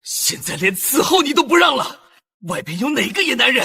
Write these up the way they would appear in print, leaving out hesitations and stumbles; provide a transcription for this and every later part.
现在连伺候你都不让了，外边有哪个野男人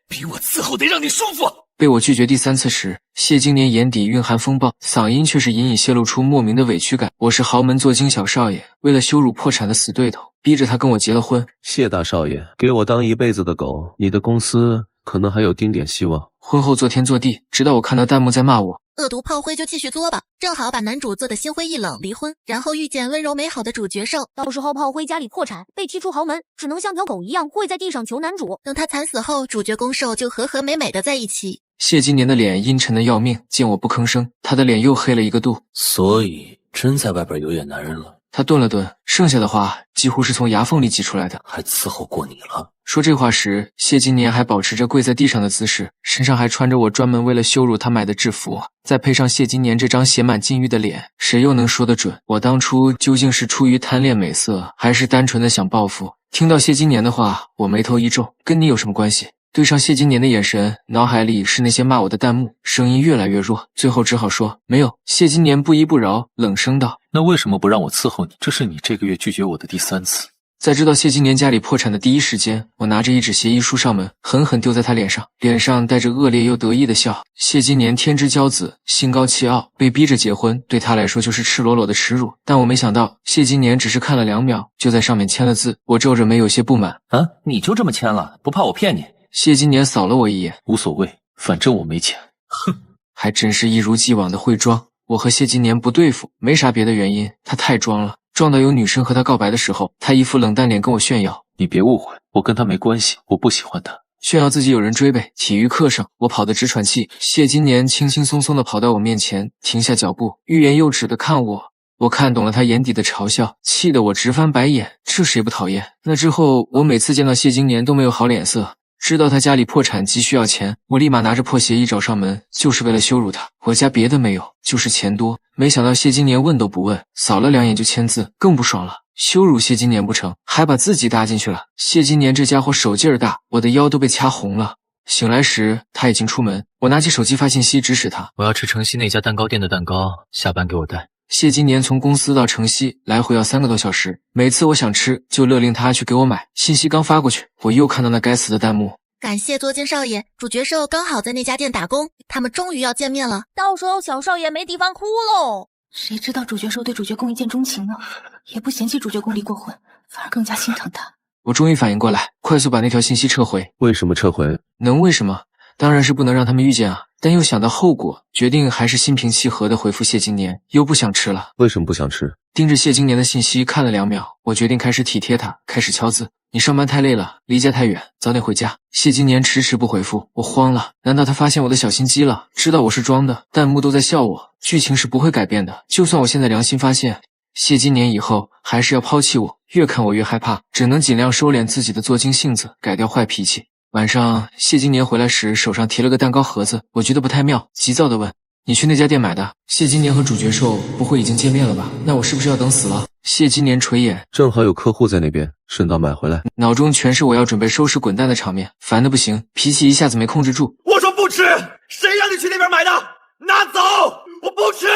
比我伺候得让你舒服？被我拒绝第3次时，谢金莲眼底蕴含风暴，嗓音却是隐隐泄露出莫名的委屈感。我是豪门做精小少爷，为了羞辱破产的死对头，逼着他跟我结了婚。谢大少爷，给我当一辈子的狗，你的公司可能还有丁点希望。婚后做天做地，直到我看到弹幕在骂我。恶毒炮灰就继续作吧，正好把男主做的心灰意冷，离婚，然后遇见温柔美好的主角兽。到时候炮灰家里破产，被踢出豪门，只能像条狗一样跪在地上求男主。等他惨死后，主角公兽就和和美美的在一起。谢金莲的脸阴沉的要命，见我不吭声，她的脸又黑了一个度。所以真在外边有野男人了？他顿了顿，剩下的话几乎是从牙缝里挤出来的。还伺候过你了？说这话时，谢金莲还保持着跪在地上的姿势，身上还穿着我专门为了羞辱她买的制服，再配上谢金莲这张写满禁欲的脸，谁又能说得准我当初究竟是出于贪恋美色，还是单纯的想报复？听到谢金莲的话，我眉头一皱，跟你有什么关系？对上谢金莲的眼神，脑海里是那些骂我的弹幕，声音越来越弱，最后只好说没有。谢金莲不依不饶，冷声道：那为什么不让我伺候你？这是你这个月拒绝我的第3次。在知道谢金莲家里破产的第一时间，我拿着一纸协议书上门，狠狠丢在她脸上，脸上带着恶劣又得意的笑。谢金莲天之骄子，心高气傲，被逼着结婚，对她来说就是赤裸裸的耻辱。但我没想到，谢金莲只是看了2秒，就在上面签了字。我皱着眉有些不满：啊，你就这么签了？不怕我骗你？谢金莲扫了我一眼，无所谓，反正我没钱。哼，还真是一如既往的会装。我和谢金莲不对付，没啥别的原因，她太装了。撞到有女生和她告白的时候，她一副冷淡脸跟我炫耀。你别误会，我跟她没关系，我不喜欢她。炫耀自己有人追呗。体育课上，我跑得直喘气，谢金莲轻轻松松地跑到我面前，停下脚步，欲言又止地看我。我看懂了他眼底的嘲笑，气得我直翻白眼，这谁不讨厌？那之后，我每次见到谢金莲都没有好脸色。知道他家里破产，急需要钱，我立马拿着破协议找上门，就是为了羞辱他。我家别的没有，就是钱多。没想到谢金莲问都不问，扫了2眼就签字，更不爽了。羞辱谢金莲不成，还把自己搭进去了。谢金莲这家伙手劲儿大，我的腰都被掐红了。醒来时他已经出门，我拿起手机发信息指使他：我要吃城西那家蛋糕店的蛋糕，下班给我带。谢金莲从公司到城西来回要3个多小时，每次我想吃就勒令他去给我买。信息刚发过去，我又看到那该死的弹幕：感谢作精少爷，主角兽刚好在那家店打工，他们终于要见面了。到时候小少爷没地方哭喽。谁知道主角兽对主角公一见钟情呢？也不嫌弃主角公离过婚，反而更加心疼他。我终于反应过来，快速把那条信息撤回。为什么撤回？能为什么？当然是不能让他们遇见啊！但又想到后果，决定还是心平气和地回复谢金莲，又不想吃了。为什么不想吃？盯着谢金莲的信息看了2秒，我决定开始体贴她，开始敲字。你上班太累了，离家太远，早点回家。谢金莲迟迟不回复，我慌了，难道她发现我的小心机了？知道我是装的，弹幕都在笑我，剧情是不会改变的。就算我现在良心发现，谢金莲以后还是要抛弃我，越看我越害怕，只能尽量收敛自己的作精性子，改掉坏脾气。晚上，谢金莲回来时手上提了个蛋糕盒子，我觉得不太妙，急躁地问：你去那家店买的？谢金莲和主角兽不会已经见面了吧？那我是不是要等死了？谢金莲垂眼，正好有客户在那边，顺道买回来。脑中全是我要准备收拾滚蛋的场面，烦得不行，脾气一下子没控制住。我说不吃，谁让你去那边买的？拿走，我不吃。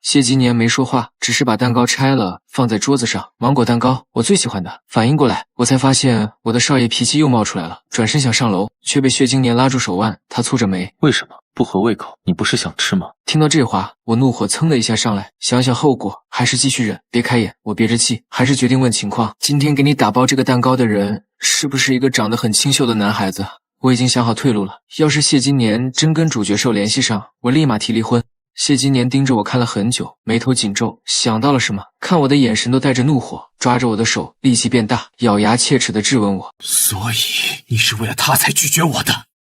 谢金莲没说话，只是把蛋糕拆了放在桌子上。芒果蛋糕，我最喜欢的。反应过来，我才发现我的少爷脾气又冒出来了，转身想上楼，却被谢金莲拉住手腕。他蹙着眉：为什么？不合胃口？你不是想吃吗？听到这话，我怒火蹭的一下上来，想想后果，还是继续忍，别开眼。我憋着气，还是决定问情况。今天给你打包这个蛋糕的人，是不是一个长得很清秀的男孩子？我已经想好退路了，要是谢金莲真跟主角兽联系上，我立马提离婚。谢金莲盯着我看了很久，眉头紧皱，想到了什么，看我的眼神都带着怒火，抓着我的手，力气变大，咬牙切齿地质问我：所以你是为了他才拒绝我的？